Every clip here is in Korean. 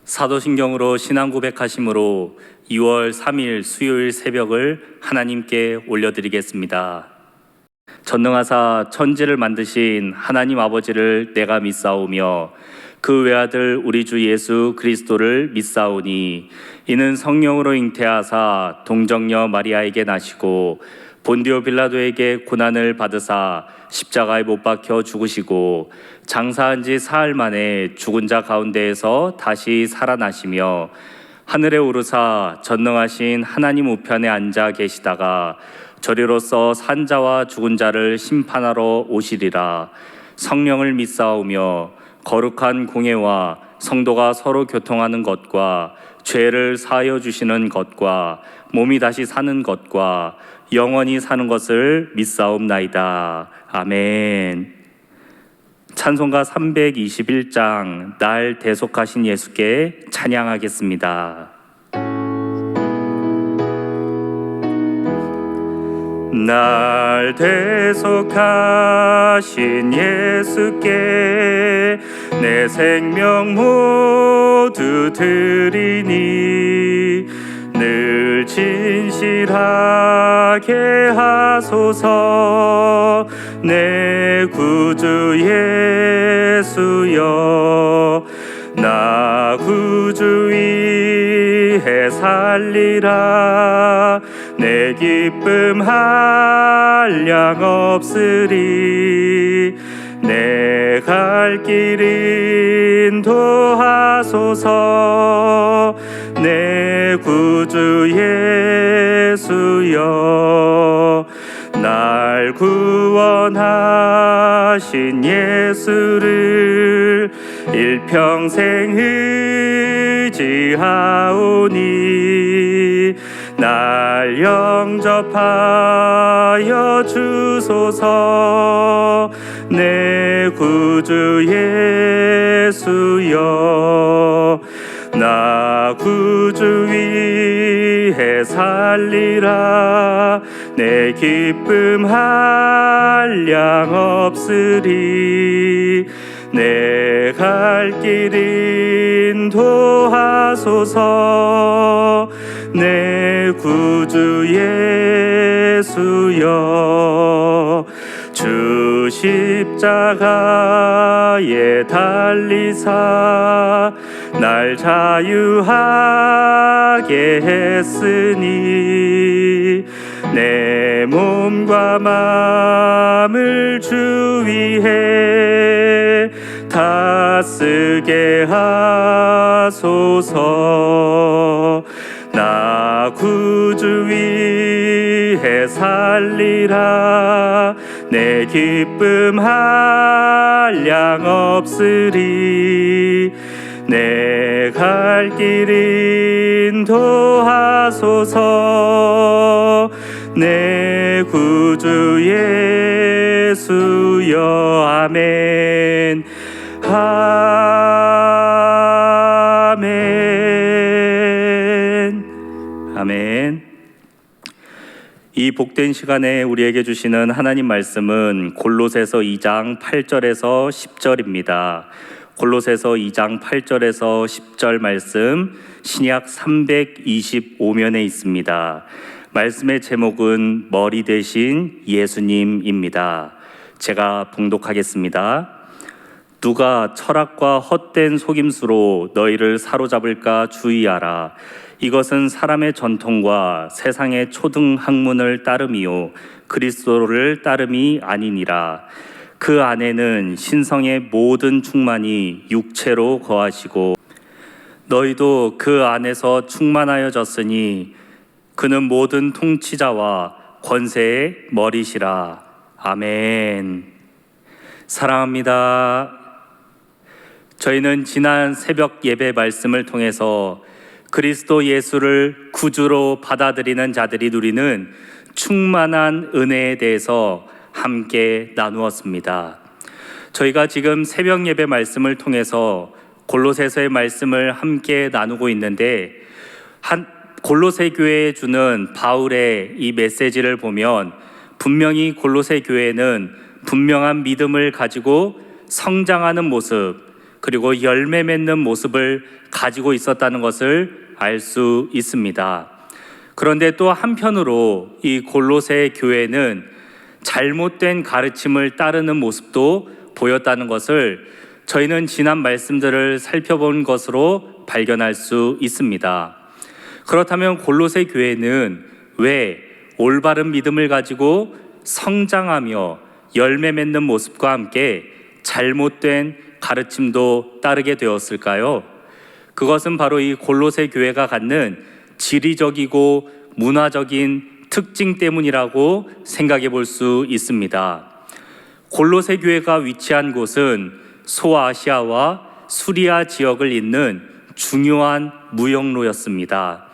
사도신경으로 신앙 고백하심으로 2월 3일 수요일 새벽을 하나님께 올려드리겠습니다. 전능하사 천지를 만드신 하나님 아버지를 내가 믿사오며 그 외아들 우리 주 예수 그리스도를 믿사오니 이는 성령으로 잉태하사 동정녀 마리아에게 나시고 본디오 빌라도에게 고난을 받으사 십자가에 못 박혀 죽으시고 장사한 지 사흘 만에 죽은 자 가운데에서 다시 살아나시며 하늘에 오르사 전능하신 하나님 우편에 앉아 계시다가 저리로서 산 자와 죽은 자를 심판하러 오시리라. 성령을 믿사오며 거룩한 공예와 성도가 서로 교통하는 것과 죄를 사하여 주시는 것과 몸이 다시 사는 것과 영원히 사는 것을 믿사옵나이다. 아멘. 찬송가 321장 날 대속하신 예수께 찬양하겠습니다. 날 대속하신 예수께 내 생명 모두 드리니 늘 진실하게 하소서. 내 구주 예수여 나 구주 위해 살리라. 내 기쁨 한량 없으리. 내 갈 길 인도하소서. 내 구주 예수여 날 구원하신 예수를 일평생 의지하오니 날 영접하여 주소서. 내 구주 예수여 나 구주 위해 살리라. 내 기쁨 한량 없으리. 내 갈 길 인도하소서. 내 구주 예수여 주 십자가에 달리사 날 자유하게 했으니 내 몸과 마음을 주 위해 다 쓰게 하소서. 나 구주 위해 살리라. 내 기쁨 한량 없으리. 내 갈 길 인도하소서. 내 구주 예수여 아멘. 아멘. 아멘. 이 복된 시간에 우리에게 주시는 하나님 말씀은 골로새서 2장 8절에서 10절입니다. 골로새서 2장 8절에서 10절 말씀 신약 325면에 있습니다. 말씀의 제목은 머리 대신 예수님입니다. 제가 봉독하겠습니다. 누가 철학과 헛된 속임수로 너희를 사로잡을까 주의하라. 이것은 사람의 전통과 세상의 초등 학문을 따름이요 그리스도를 따름이 아니니라. 그 안에는 신성의 모든 충만이 육체로 거하시고 너희도 그 안에서 충만하여졌으니 그는 모든 통치자와 권세의 머리시라. 아멘. 사랑합니다. 저희는 지난 새벽 예배 말씀을 통해서 그리스도 예수를 구주로 받아들이는 자들이 누리는 충만한 은혜에 대해서 함께 나누었습니다. 저희가 지금 새벽 예배 말씀을 통해서 골로새서의 말씀을 함께 나누고 있는데 골로새 교회에 주는 바울의 이 메시지를 보면 분명히 골로새 교회는 분명한 믿음을 가지고 성장하는 모습, 그리고 열매 맺는 모습을 가지고 있었다는 것을 알 수 있습니다. 그런데 또 한편으로 이 골로새 교회는 잘못된 가르침을 따르는 모습도 보였다는 것을 저희는 지난 말씀들을 살펴본 것으로 발견할 수 있습니다. 그렇다면 골로새 교회는 왜 올바른 믿음을 가지고 성장하며 열매 맺는 모습과 함께 잘못된 가르침도 따르게 되었을까요? 그것은 바로 이 골로새 교회가 갖는 지리적이고 문화적인 특징 때문이라고 생각해 볼 수 있습니다. 골로새 교회가 위치한 곳은 소아시아와 수리아 지역을 잇는 중요한 무역로였습니다.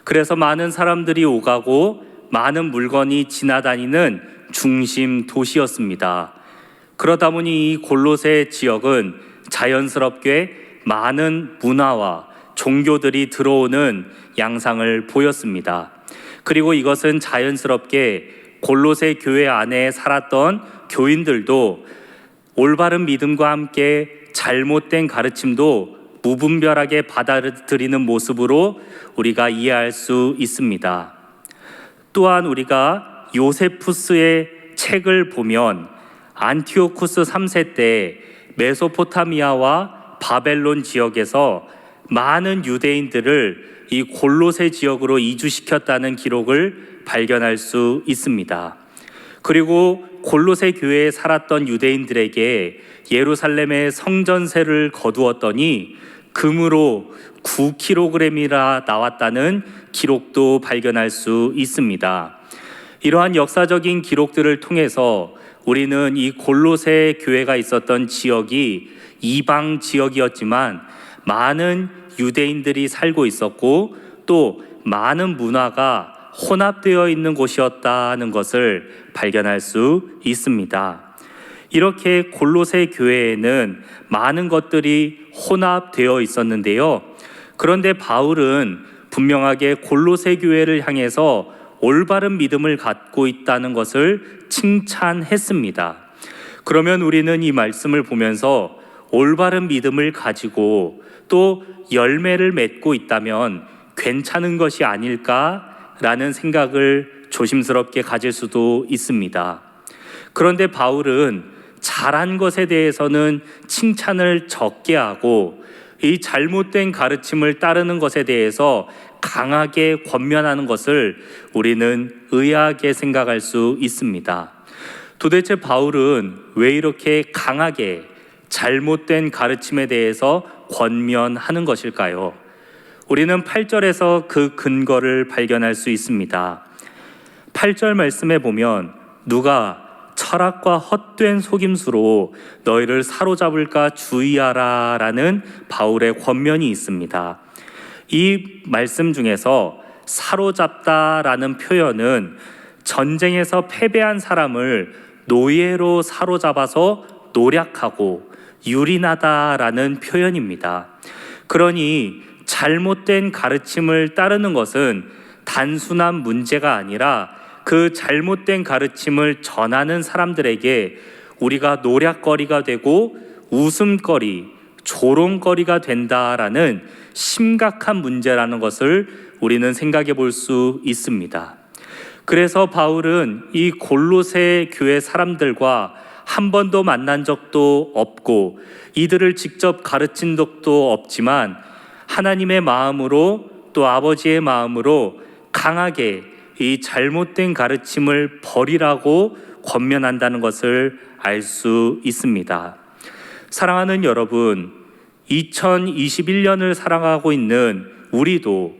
그래서 많은 사람들이 오가고 많은 물건이 지나다니는 중심 도시였습니다. 그러다 보니 이 골로새 지역은 자연스럽게 많은 문화와 종교들이 들어오는 양상을 보였습니다. 그리고 이것은 자연스럽게 골로새 교회 안에 살았던 교인들도 올바른 믿음과 함께 잘못된 가르침도 무분별하게 받아들이는 모습으로 우리가 이해할 수 있습니다. 또한 우리가 요세푸스의 책을 보면 안티오쿠스 3세 때 메소포타미아와 바벨론 지역에서 많은 유대인들을 이 골로새 지역으로 이주시켰다는 기록을 발견할 수 있습니다. 그리고 골로새 교회에 살았던 유대인들에게 예루살렘의 성전세를 거두었더니 금으로 9kg이라 나왔다는 기록도 발견할 수 있습니다. 이러한 역사적인 기록들을 통해서 우리는 이 골로새 교회가 있었던 지역이 이방 지역이었지만 많은 유대인들이 살고 있었고 또 많은 문화가 혼합되어 있는 곳이었다는 것을 발견할 수 있습니다. 이렇게 골로새 교회에는 많은 것들이 혼합되어 있었는데요. 그런데 바울은 분명하게 골로새 교회를 향해서 올바른 믿음을 갖고 있다는 것을 칭찬했습니다. 그러면 우리는 이 말씀을 보면서 올바른 믿음을 가지고 또 열매를 맺고 있다면 괜찮은 것이 아닐까라는 생각을 조심스럽게 가질 수도 있습니다. 그런데 바울은 잘한 것에 대해서는 칭찬을 적게 하고 이 잘못된 가르침을 따르는 것에 대해서 강하게 권면하는 것을 우리는 의아하게 생각할 수 있습니다. 도대체 바울은 왜 이렇게 강하게 잘못된 가르침에 대해서 권면하는 것일까요? 우리는 8절에서 그 근거를 발견할 수 있습니다. 8절 말씀에 보면 누가 철학과 헛된 속임수로 너희를 사로잡을까 주의하라 라는 바울의 권면이 있습니다. 이 말씀 중에서 사로잡다라는 표현은 전쟁에서 패배한 사람을 노예로 사로잡아서 노략하고 유린하다라는 표현입니다. 그러니 잘못된 가르침을 따르는 것은 단순한 문제가 아니라 그 잘못된 가르침을 전하는 사람들에게 우리가 노략거리가 되고 웃음거리, 조롱거리가 된다라는 심각한 문제라는 것을 우리는 생각해 볼 수 있습니다. 그래서 바울은 이 골로새 교회 사람들과 한 번도 만난 적도 없고 이들을 직접 가르친 적도 없지만 하나님의 마음으로 또 아버지의 마음으로 강하게 이 잘못된 가르침을 버리라고 권면한다는 것을 알 수 있습니다. 사랑하는 여러분, 2021년을 살아가고 있는 우리도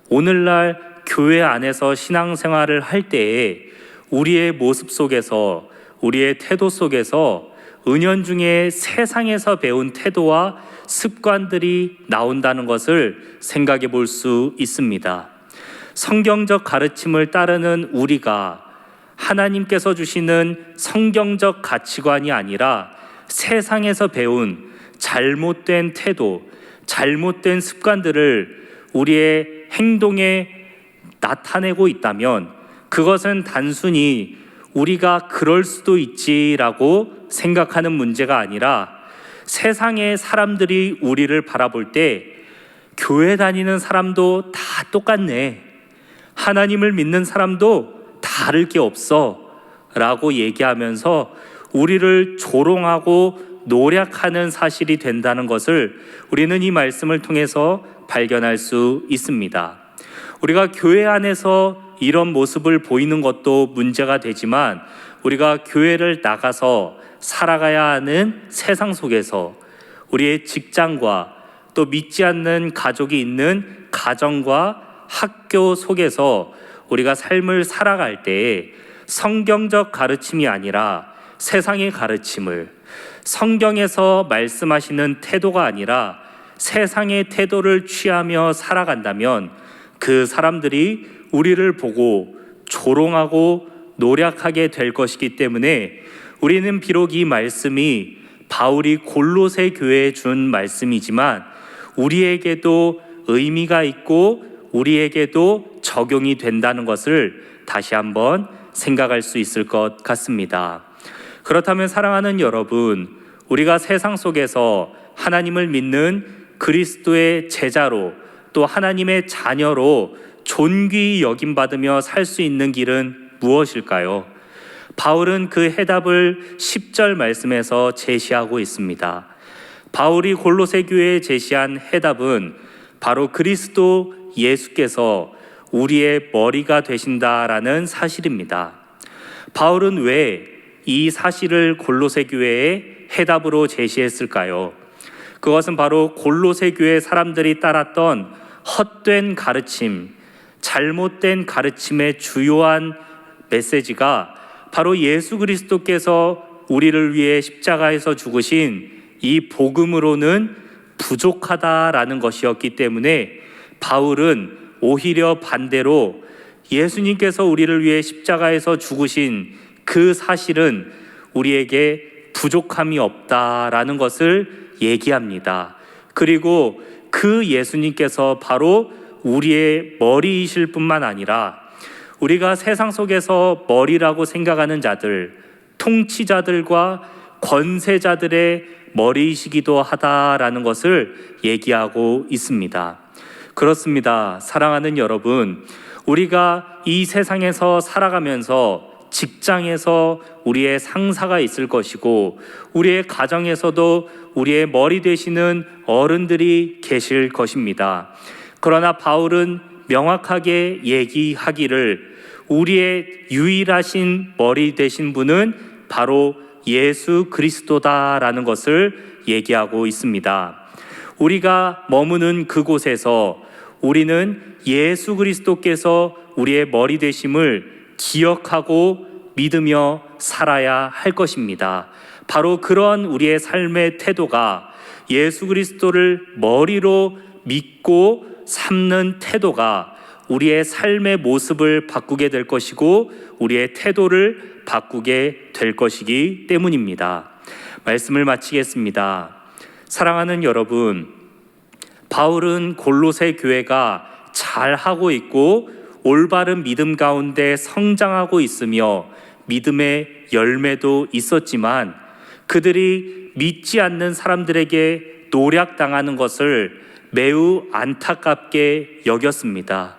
오늘날 교회 안에서 신앙생활을 할 때에 우리의 모습 속에서 우리의 태도 속에서 은연중에 세상에서 배운 태도와 습관들이 나온다는 것을 생각해 볼 수 있습니다. 성경적 가르침을 따르는 우리가 하나님께서 주시는 성경적 가치관이 아니라 세상에서 배운 잘못된 태도, 잘못된 습관들을 우리의 행동에 나타내고 있다면 그것은 단순히 우리가 그럴 수도 있지라고 생각하는 문제가 아니라 세상의 사람들이 우리를 바라볼 때 교회 다니는 사람도 다 똑같네, 하나님을 믿는 사람도 다를 게 없어 라고 얘기하면서 우리를 조롱하고 노략하는 사실이 된다는 것을 우리는 이 말씀을 통해서 발견할 수 있습니다. 우리가 교회 안에서 이런 모습을 보이는 것도 문제가 되지만 우리가 교회를 나가서 살아가야 하는 세상 속에서 우리의 직장과 또 믿지 않는 가족이 있는 가정과 학교 속에서 우리가 삶을 살아갈 때에 성경적 가르침이 아니라 세상의 가르침을, 성경에서 말씀하시는 태도가 아니라 세상의 태도를 취하며 살아간다면 그 사람들이 우리를 보고 조롱하고 노략하게 될 것이기 때문에 우리는 비록 이 말씀이 바울이 골로새 교회에 준 말씀이지만 우리에게도 의미가 있고 우리에게도 적용이 된다는 것을 다시 한번 생각할 수 있을 것 같습니다. 그렇다면 사랑하는 여러분, 우리가 세상 속에서 하나님을 믿는 그리스도의 제자로 또 하나님의 자녀로 존귀히 여김받으며 살 수 있는 길은 무엇일까요? 바울은 그 해답을 10절 말씀에서 제시하고 있습니다. 바울이 골로새 교회에 제시한 해답은 바로 그리스도 예수께서 우리의 머리가 되신다라는 사실입니다. 바울은 왜 이 사실을 골로새 교회에 해답으로 제시했을까요? 그것은 바로 골로새 교회 사람들이 따랐던 헛된 가르침, 잘못된 가르침의 주요한 메시지가 바로 예수 그리스도께서 우리를 위해 십자가에서 죽으신 이 복음으로는 부족하다라는 것이었기 때문에 바울은 오히려 반대로 예수님께서 우리를 위해 십자가에서 죽으신 그 사실은 우리에게 부족함이 없다라는 것을 얘기합니다. 그리고 그 예수님께서 바로 우리의 머리이실 뿐만 아니라 우리가 세상 속에서 머리라고 생각하는 자들, 통치자들과 권세자들의 머리이시기도 하다라는 것을 얘기하고 있습니다. 그렇습니다. 사랑하는 여러분, 우리가 이 세상에서 살아가면서 직장에서 우리의 상사가 있을 것이고 우리의 가정에서도 우리의 머리 되시는 어른들이 계실 것입니다. 그러나 바울은 명확하게 얘기하기를 우리의 유일하신 머리 되신 분은 바로 예수 그리스도다라는 것을 얘기하고 있습니다. 우리가 머무는 그곳에서 우리는 예수 그리스도께서 우리의 머리 되심을 기억하고 믿으며 살아야 할 것입니다. 바로 그런 우리의 삶의 태도가 예수 그리스도를 머리로 믿고 삼는 태도가 우리의 삶의 모습을 바꾸게 될 것이고 우리의 태도를 바꾸게 될 것이기 때문입니다. 말씀을 마치겠습니다. 사랑하는 여러분, 바울은 골로새 교회가 잘하고 있고 올바른 믿음 가운데 성장하고 있으며 믿음의 열매도 있었지만 그들이 믿지 않는 사람들에게 노략당하는 것을 매우 안타깝게 여겼습니다.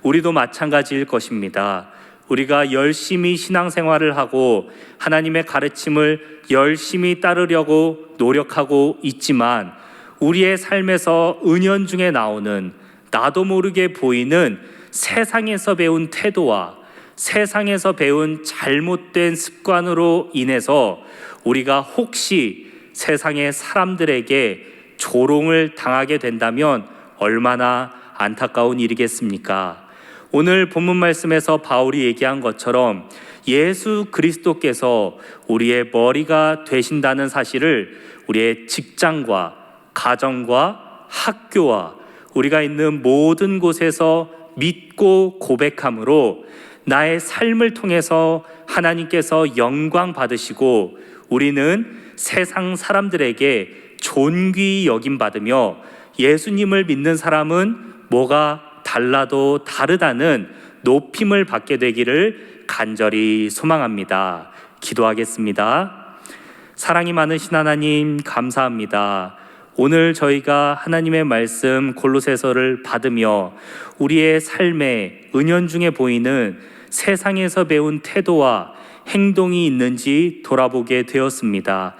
우리도 마찬가지일 것입니다. 우리가 열심히 신앙생활을 하고 하나님의 가르침을 열심히 따르려고 노력하고 있지만 우리의 삶에서 은연중에 나오는 나도 모르게 보이는 세상에서 배운 태도와 세상에서 배운 잘못된 습관으로 인해서 우리가 혹시 세상의 사람들에게 조롱을 당하게 된다면 얼마나 안타까운 일이겠습니까? 오늘 본문 말씀에서 바울이 얘기한 것처럼 예수 그리스도께서 우리의 머리가 되신다는 사실을 우리의 직장과 가정과 학교와 우리가 있는 모든 곳에서 믿고 고백함으로 나의 삶을 통해서 하나님께서 영광 받으시고 우리는 세상 사람들에게 존귀히 여김받으며 예수님을 믿는 사람은 뭐가 달라도 다르다는 높임을 받게 되기를 간절히 소망합니다. 기도하겠습니다. 사랑이 많으신 하나님 감사합니다. 오늘 저희가 하나님의 말씀 골로새서를 받으며 우리의 삶에 은연중에 보이는 세상에서 배운 태도와 행동이 있는지 돌아보게 되었습니다.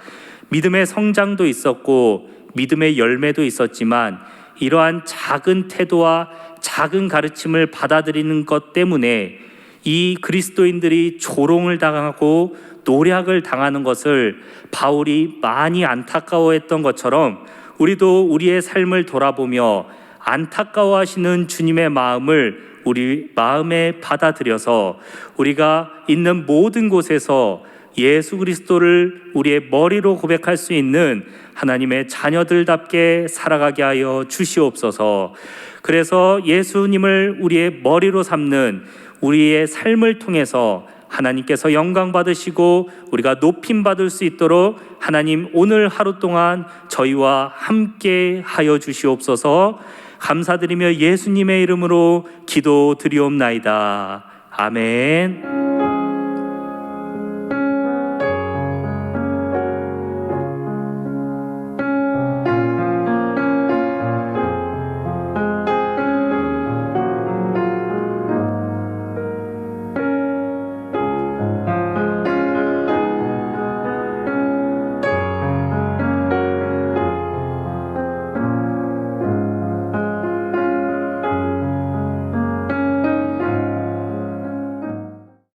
믿음의 성장도 있었고 믿음의 열매도 있었지만 이러한 작은 태도와 작은 가르침을 받아들이는 것 때문에 이 그리스도인들이 조롱을 당하고 노략을 당하는 것을 바울이 많이 안타까워했던 것처럼 우리도 우리의 삶을 돌아보며 안타까워하시는 주님의 마음을 우리 마음에 받아들여서 우리가 있는 모든 곳에서 예수 그리스도를 우리의 머리로 고백할 수 있는 하나님의 자녀들답게 살아가게 하여 주시옵소서. 그래서 예수님을 우리의 머리로 삼는 우리의 삶을 통해서 하나님께서 영광 받으시고 우리가 높임 받을 수 있도록 하나님 오늘 하루 동안 저희와 함께 하여 주시옵소서. 감사드리며 예수님의 이름으로 기도드리옵나이다. 아멘.